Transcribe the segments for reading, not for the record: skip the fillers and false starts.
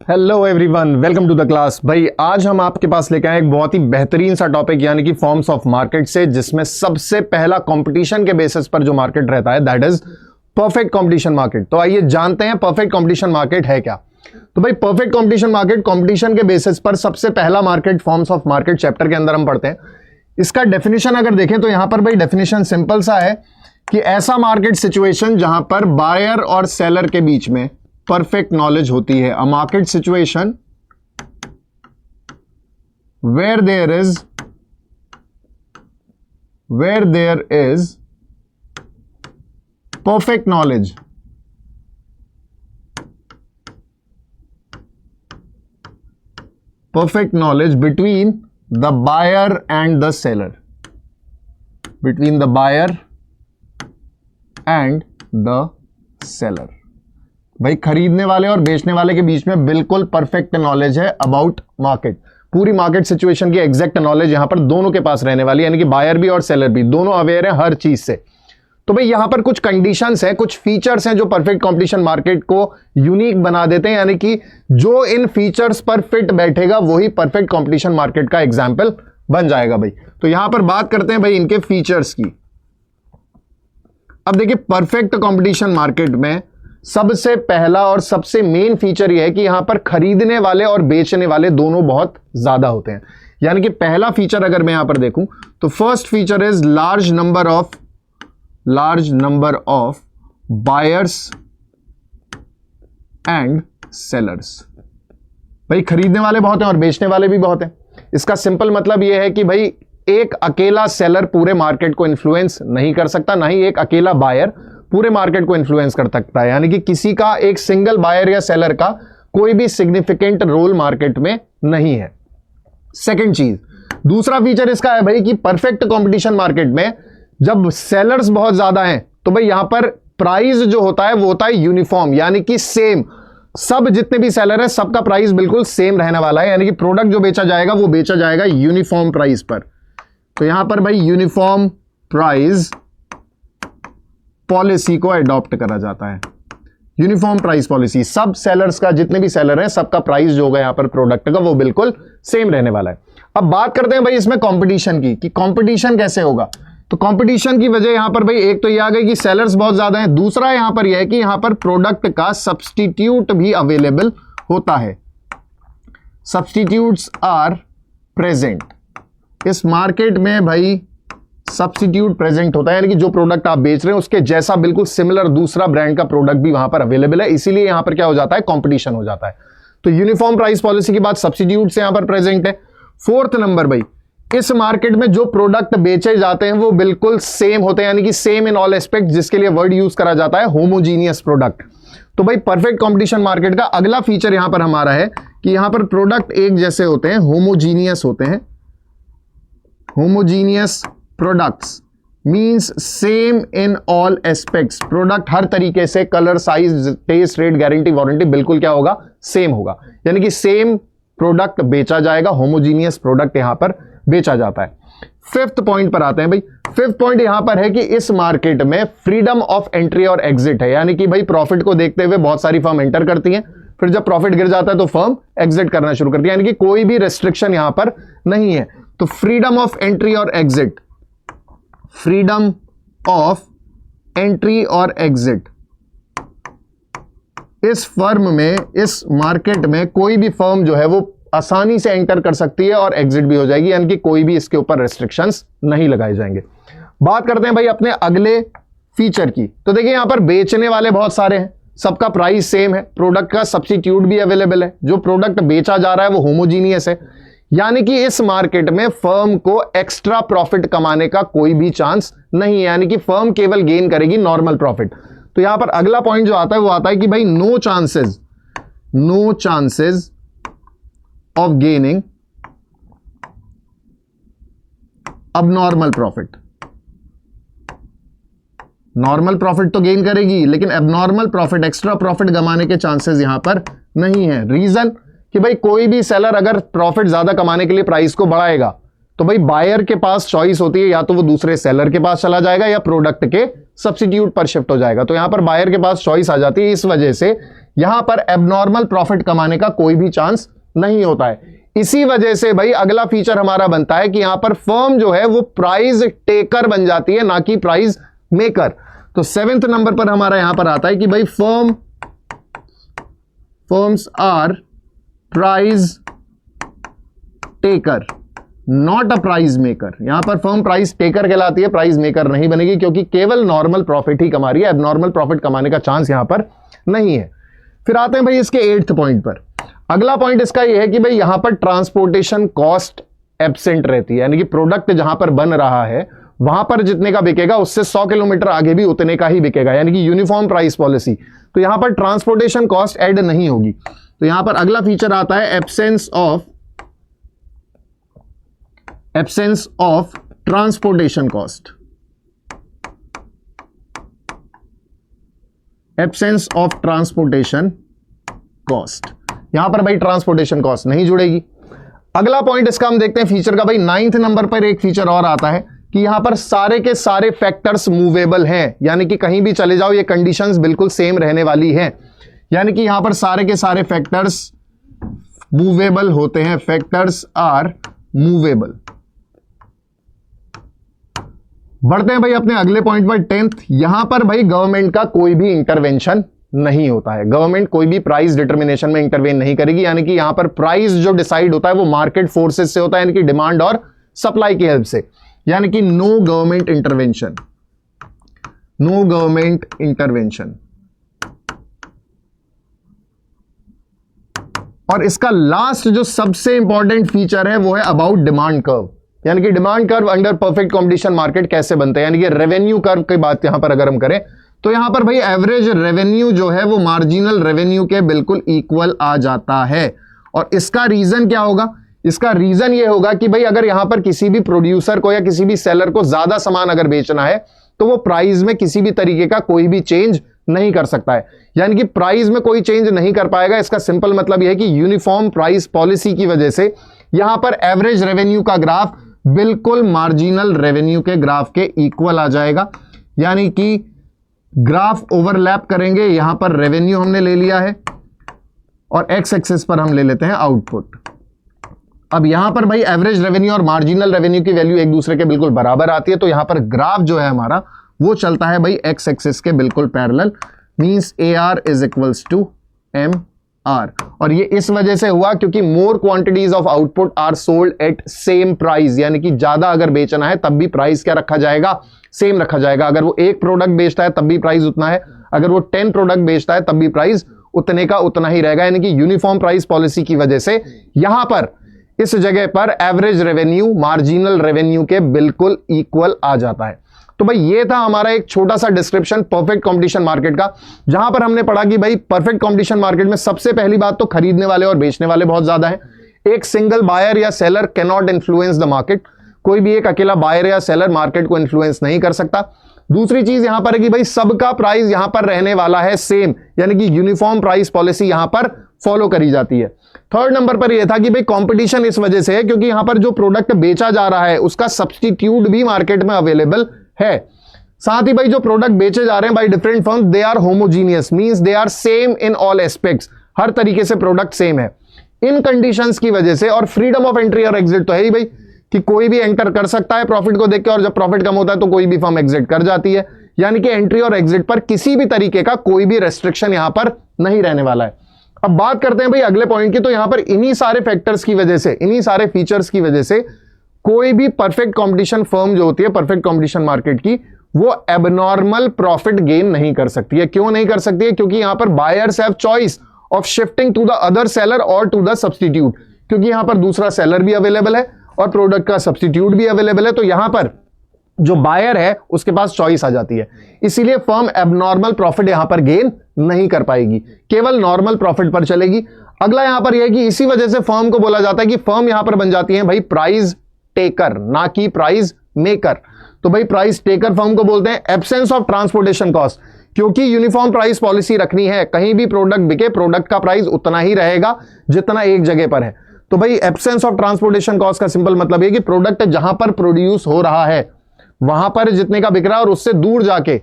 Hello everyone, welcome to the class. भाई आज हम आपके पास लेके आए एक बहुत ही बेहतरीन सा टॉपिक यानी कि फॉर्म्स ऑफ मार्केट से, जिसमें सबसे पहला कंपटीशन के बेसिस पर जो मार्केट रहता है that is perfect competition market. तो आइए जानते हैं परफेक्ट कंपटीशन मार्केट है क्या। तो भाई परफेक्ट कंपटीशन मार्केट कंपटीशन के बेसिस पर सबसे पहला market forms of market chapter के अंदर हम पढ़ते हैं। इसका डेफिनेशन अगर देखें तो यहां पर भाई डेफिनेशन सिंपल सा है कि ऐसा मार्केट सिचुएशन जहां पर बायर और सेलर के बीच में परफेक्ट नॉलेज होती है। A market situation where there is perfect knowledge between the buyer and the seller, भाई खरीदने वाले और बेचने वाले के बीच में बिल्कुल परफेक्ट नॉलेज है अबाउट मार्केट। पूरी मार्केट सिचुएशन की एग्जैक्ट नॉलेज यहां पर दोनों के पास रहने वाली है, यानी कि बायर भी और सेलर भी दोनों अवेयर है हर चीज से। तो भाई यहां पर कुछ कंडीशंस हैं, कुछ फीचर्स हैं जो परफेक्ट कंपटीशन मार्केट को यूनिक बना देते हैं, यानी कि जो इन फीचर्स पर फिट बैठेगा वही परफेक्ट कंपटीशन मार्केट का एग्जाम्पल बन जाएगा। भाई तो यहां पर बात करते हैं भाई इनके फीचर्स की। अब देखिए परफेक्ट कंपटीशन मार्केट में सबसे पहला और सबसे मेन फीचर यह है कि यहां पर खरीदने वाले और बेचने वाले दोनों बहुत ज्यादा होते हैं। यानी कि पहला फीचर अगर मैं यहां पर देखूं तो first feature is large number of buyers and sellers. भाई खरीदने वाले बहुत हैं और बेचने वाले भी बहुत हैं। इसका सिंपल मतलब यह है कि भाई एक अकेला सेलर पूरे मार्केट को इन्फ्लुएंस नहीं कर सकता, ना ही एक अकेला बायर पूरे मार्केट को इन्फ्लुएंस कर सकता है। यानी कि किसी का एक सिंगल बायर या सेलर का कोई भी सिग्निफिकेंट रोल मार्केट में नहीं है। सेकंड चीज, दूसरा फीचर इसका है भाई कि परफेक्ट कंपटीशन मार्केट में जब सेलर्स बहुत ज्यादा हैं तो भाई यहां पर प्राइस जो होता है वो होता है यूनिफॉर्म, यानी कि सेम। सब जितने भी सेलर हैं सबका प्राइस बिल्कुल सेम रहने वाला है, यानी कि प्रोडक्ट जो बेचा जाएगा वो बेचा जाएगा यूनिफॉर्म प्राइस पर। तो यहां पर भाई यूनिफॉर्म प्राइस पॉलिसी को अडॉप्ट करा जाता है। यूनिफॉर्म प्राइस पॉलिसी, सब सेलर्स का जितने भी सेलर हैं सबका प्राइस जो होगा यहां पर प्रोडक्ट का वो बिल्कुल सेम रहने वाला है। अब बात करते हैं भाई इसमें कंपटीशन की कि कंपटीशन कैसे होगा। तो कंपटीशन की वजह यहां पर भाई एक तो ये आ गई कि सेलर्स बहुत ज्यादा हैं, दूसरा यहां पर यह है कि यहां पर प्रोडक्ट का सब्स्टिट्यूट भी अवेलेबल होता है। Substitutes are present. इस मार्केट में भाई सब्स्टिट्यूट प्रेजेंट होता है, यानी कि जो प्रोडक्ट आप बेच रहे हैं उसके जैसा बिल्कुल सिमिलर दूसरा ब्रांड का प्रोडक्ट भी वहां पर अवेलेबल है, इसीलिए यहां पर क्या हो जाता है, कंपटीशन हो जाता है। तो यूनिफॉर्म प्राइस पॉलिसी के बाद सब्स्टिट्यूट्स यहां पर प्रेजेंट है। फोर्थ नंबर भाई इस मार्केट में जो प्रोडक्ट बेचे जाते हैं वो बिल्कुल सेम होते हैं, यानी कि सेम इन ऑल एस्पेक्ट, जिसके लिए वर्ड यूज करा जाता है होमोजीनियस प्रोडक्ट। तो भाई परफेक्ट कंपटीशन मार्केट का अगला फीचर यहां पर हमारा है कि यहां पर प्रोडक्ट एक जैसे होते हैं, होमोजीनियस होते हैं। Homogeneous products means same in all aspects. Product हर तरीके से colour, size, taste, rate, guarantee, warranty बिल्कुल क्या होगा, सेम होगा, यानी कि सेम प्रोडक्ट बेचा जाएगा। होमोजीनियस प्रोडक्ट यहां पर बेचा जाता है। फिफ्थ पॉइंट पर आते हैं भाई। फिफ्थ पॉइंट यहां पर है कि इस मार्केट में फ्रीडम ऑफ एंट्री और एग्जिट है, यानी कि भाई प्रॉफिट को देखते हुए बहुत सारी फर्म एंटर करती हैं, फिर जब प्रॉफिट गिर जाता है तो फर्म एग्जिट करना शुरू करती है, यानी कि कोई भी रेस्ट्रिक्शन यहां पर नहीं है। तो फ्रीडम ऑफ एंट्री और एग्जिट, फ्रीडम ऑफ एंट्री और एग्जिट, इस फर्म में, इस मार्केट में कोई भी फर्म जो है वो आसानी से एंटर कर सकती है और एग्जिट भी हो जाएगी, यानी कि कोई भी इसके ऊपर रेस्ट्रिक्शंस नहीं लगाए जाएंगे। बात करते हैं भाई अपने अगले फीचर की। तो देखिए यहां पर बेचने वाले बहुत सारे हैं, सबका प्राइस सेम है, प्रोडक्ट का सब्स्टिट्यूट भी अवेलेबल है, जो प्रोडक्ट बेचा जा रहा है वो होमोजीनियस है, यानी कि इस मार्केट में फर्म को एक्स्ट्रा प्रॉफिट कमाने का कोई भी चांस नहीं है, यानी कि फर्म केवल गेन करेगी नॉर्मल प्रॉफिट। तो यहां पर अगला पॉइंट जो आता है वो आता है कि भाई no chances of gaining abnormal profit. Normal profit तो गेन करेगी लेकिन एबनॉर्मल प्रॉफिट, एक्स्ट्रा प्रॉफिट कमाने के चांसेस यहां पर नहीं है। रीजन कि भाई कोई भी सेलर अगर प्रॉफिट ज्यादा कमाने के लिए प्राइस को बढ़ाएगा तो भाई बायर के पास चॉइस होती है, या तो वो दूसरे सेलर के पास चला जाएगा या प्रोडक्ट के सब्स्टिट्यूट पर शिफ्ट हो जाएगा। तो यहां पर बायर के पास चॉइस आ जाती है, इस वजह से यहां पर एबनॉर्मल प्रॉफिट कमाने का कोई भी चांस नहीं होता है। इसी वजह से भाई अगला फीचर हमारा बनता है कि यहां पर फर्म जो है वो प्राइस टेकर बन जाती है, ना कि प्राइस मेकर। तो 7th नंबर पर हमारा यहां पर आता है कि भाई firms are price taker not a price maker. यहां पर फर्म प्राइस टेकर कहलाती है, प्राइस मेकर नहीं बनेगी, क्योंकि केवल नॉर्मल प्रॉफिट ही कमा रही है, एबनॉर्मल प्रॉफिट कमाने का चांस यहां पर नहीं है। फिर आते हैं भाई इसके 8th पॉइंट पर। अगला पॉइंट इसका यह है कि भाई यहां पर ट्रांसपोर्टेशन कॉस्ट एब्सेंट रहती है, यानी कि प्रोडक्ट जहां पर बन रहा है वहां पर जितने का बिकेगा उससे 100 किलोमीटर आगे भी उतने का ही बिकेगा, यानी कि यूनिफॉर्म प्राइस पॉलिसी। तो यहां पर ट्रांसपोर्टेशन कॉस्ट ऐड नहीं होगी। तो यहां पर अगला फीचर आता है absence of transportation cost. Absence of transportation cost, यहां पर भाई ट्रांसपोर्टेशन कॉस्ट नहीं जुड़ेगी। अगला पॉइंट इसका हम देखते हैं फीचर का भाई 9th नंबर पर एक फीचर और आता है कि यहां पर सारे के सारे फैक्टर्स मूवेबल हैं, यानी कि कहीं भी चले जाओ ये कंडीशंस बिल्कुल सेम रहने वाली हैं, यानी कि यहां पर सारे के सारे फैक्टर्स मूवेबल होते हैं। Factors are movable. बढ़ते हैं भाई अपने अगले पॉइंट पर 10th। यहां पर भाई गवर्नमेंट का कोई भी इंटरवेंशन नहीं होता है, गवर्नमेंट कोई भी प्राइस डिटर्मिनेशन में इंटरवेन नहीं करेगी, यानी कि यहां पर प्राइस जो डिसाइड होता है वो मार्केट फोर्सेस से होता है, यानी कि डिमांड और सप्लाई की हेल्प से, यानी कि no government intervention. No government intervention. और इसका लास्ट जो सबसे इंपॉर्टेंट फीचर है वो है अबाउट डिमांड कर्व, यानी कि demand curve under perfect competition market कैसे बनते हैं, यानी कि रेवेन्यू कर्व की बात यहां पर अगर हम करें तो यहां पर भाई एवरेज रेवेन्यू जो है वो मार्जिनल रेवेन्यू के बिल्कुल इक्वल आ जाता है। और इसका रीजन क्या होगा? इसका रीजन ये होगा कि भाई अगर यहां पर किसी भी प्रोड्यूसर को या किसी भी सेलर को ज्यादा सामान अगर बेचना है तो वो प्राइस में किसी भी तरीके का कोई भी चेंज नहीं कर सकता है, यानी कि प्राइस में कोई चेंज नहीं कर पाएगा। इसका सिंपल मतलब यह है कि यूनिफॉर्म प्राइस पॉलिसी की वजह से यहां पर एवरेज रेवेन्यू का ग्राफ बिल्कुल मार्जिनल रेवेन्यू के ग्राफ के इक्वल आ जाएगा, यानी कि ग्राफ ओवरलैप करेंगे। यहां पर रेवेन्यू हमने ले लिया है और एक्स एक्सिस पर हम ले लेते हैं आउटपुट। अब यहां पर भाई एवरेज रेवेन्यू और मार्जिनल रेवेन्यू की वैल्यू एक दूसरे के बिल्कुल बराबर आती है, तो यहां पर ग्राफ जो है हमारा वो चलता है भाई एक्स एक्सिस के बिल्कुल parallel, means AR is equals to MR। और ये इस वजह से हुआ क्योंकि more quantities of output are sold at same price, यानी कि ज्यादा अगर बेचना है तब भी प्राइस क्या रखा जाएगा? सेम रखा जाएगा। अगर वो एक प्रोडक्ट बेचता है तब भी प्राइस उतना है, अगर वो 10 प्रोडक्ट बेचता है तब भी प्राइस उतने का उतना ही रहेगा, यानी कि यूनिफॉर्म प्राइस पॉलिसी की वजह से यहां पर इस जगह पर एवरेज रेवेन्यू मार्जिनल रेवेन्यू के बिल्कुल इक्वल आ जाता है। तो भाई ये था हमारा एक छोटा सा डिस्क्रिप्शन परफेक्ट कंपटीशन मार्केट का, जहां पर हमने पढ़ा कि भाई परफेक्ट कंपटीशन मार्केट में सबसे पहली बात तो खरीदने वाले और बेचने वाले बहुत ज्यादा हैं। एक सिंगल बायर या seller can not influence the market, कोई भी एक अकेला बायर या सेलर मार्केट को इन्फ्लुएंस नहीं कर सकता। दूसरी चीज यहां पर है कि भाई सबका प्राइस यहां पर रहने वाला है सेम, यानी कि यूनिफॉर्म प्राइस पॉलिसी यहां पर फॉलो करी जाती है। 3rd नंबर पर यह था कि भाई कंपटीशन इस वजह से है क्योंकि यहां पर जो प्रोडक्ट बेचा जा रहा है उसका सब्स्टिट्यूट भी मार्केट में अवेलेबल है। साथ ही भाई जो प्रोडक्ट बेचे जा रहे हैं by different firms they are homogeneous, means they are same in all aspects, हर तरीके से प्रोडक्ट सेम है। इन कंडीशंस की वजह से और फ्रीडम ऑफ एंट्री और एग्जिट तो है ही भाई कि कोई भी एंटर कर सकता है प्रॉफिट को देख के, और जब प्रॉफिट कम होता है तो कोई भी फर्म एग्जिट कर जाती है, यानी कि एंट्री और एग्जिट पर किसी भी तरीके का कोई भी रेस्ट्रिक्शन यहां पर नहीं रहने वाला है। अब बात करते हैं भाई अगले पॉइंट की, तो यहां पर इन्हीं सारे फैक्टर्स की वजह से, इन्हीं सारे फीचर्स की वजह से कोई भी परफेक्ट कंपटीशन फर्म जो होती है परफेक्ट कंपटीशन मार्केट की, वो एबनॉर्मल प्रॉफिट गेन नहीं कर सकती है। क्यों नहीं कर सकती है? क्योंकि यहां पर buyers have choice of shifting to the other seller और टू द सब्स्टिट्यूट, क्योंकि यहां पर दूसरा सेलर भी अवेलेबल है और प्रोडक्ट का सब्स्टिट्यूट भी अवेलेबल है, तो यहां पर जो बायर है उसके पास चॉइस आ जाती है। इसीलिए फर्म एबनॉर्मल प्रॉफिट यहां पर गेन नहीं कर पाएगी, केवल नॉर्मल प्रॉफिट पर चलेगी। अगला यहां पर यह है कि इसी वजह से फर्म को बोला जाता है कि फर्म यहां पर बन जाती है भाई प्राइस टेकर, ना कि प्राइस मेकर। तो भाई प्राइस टेकर फर्म को बोलते हैं। एब्सेंस ऑफ ट्रांसपोर्टेशन कॉस्ट, क्योंकि यूनिफॉर्म प्राइस पॉलिसी रखनी है, कहीं भी प्रोडक्ट बिके प्रोडक्ट का प्राइस उतना ही रहेगा जितना एक जगह पर है। तो भाई एब्सेंस ऑफ ट्रांसपोर्टेशन कॉस्ट का सिंपल मतलब है कि प्रोडक्ट जहां पर प्रोड्यूस हो रहा है वहां पर जितने का बिक रहा है और उससे दूर जाके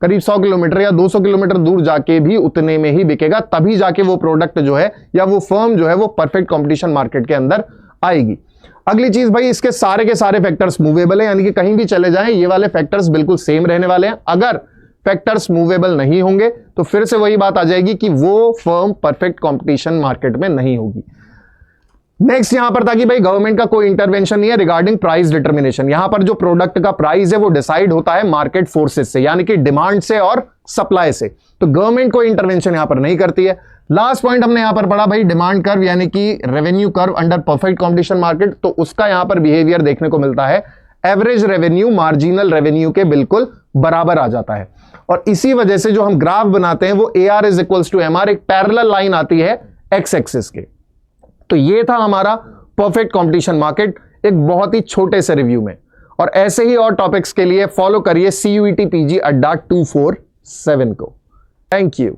करीब 100 किलोमीटर या 200 किलोमीटर दूर जाके भी उतने में ही बिकेगा, तभी जाके वो प्रोडक्ट जो है या वो फर्म जो है वो परफेक्ट कंपटीशन मार्केट के अंदर आएगी। अगली चीज भाई, इसके सारे के सारे फैक्टर्स मूवेबल है, यानी कि कहीं भी चले जाएं ये वाले फैक्टर्स बिल्कुल सेम रहने वाले हैं। अगर फैक्टर्स मूवेबल नहीं होंगे तो फिर से वही बात आ जाएगी कि वो फर्म परफेक्ट कंपटीशन मार्केट में नहीं होगी। नेक्स्ट यहां पर था कि भाई गवर्नमेंट का कोई इंटरवेंशन नहीं है रिगार्डिंग प्राइस डिटर्मिनेशन। यहां पर जो प्रोडक्ट का प्राइस है वो डिसाइड होता है मार्केट फोर्सेस से, यानी कि डिमांड से और सप्लाई से, तो गवर्नमेंट कोई इंटरवेंशन यहां पर नहीं करती है। लास्ट पॉइंट हमने यहां पर पढ़ा भाई डिमांड कर्व यानी कि revenue curve under perfect competition market, तो उसका यहां पर बिहेवियर देखने को मिलता है एवरेज रेवेन्यू मार्जिनल रेवेन्यू के बिल्कुल बराबर आ जाता है। और इसी वजह से जो हम ग्राफ बनाते हैं वो AR is equals to MR, एक पैरेलल लाइन आती है एक्स एक्सिस के। तो ये था हमारा परफेक्ट कंपटीशन मार्केट एक बहुत ही छोटे से रिव्यू में। और ऐसे ही और टॉपिक्स के लिए फॉलो करिए CUET PG अड्डा 247 को। Thank you.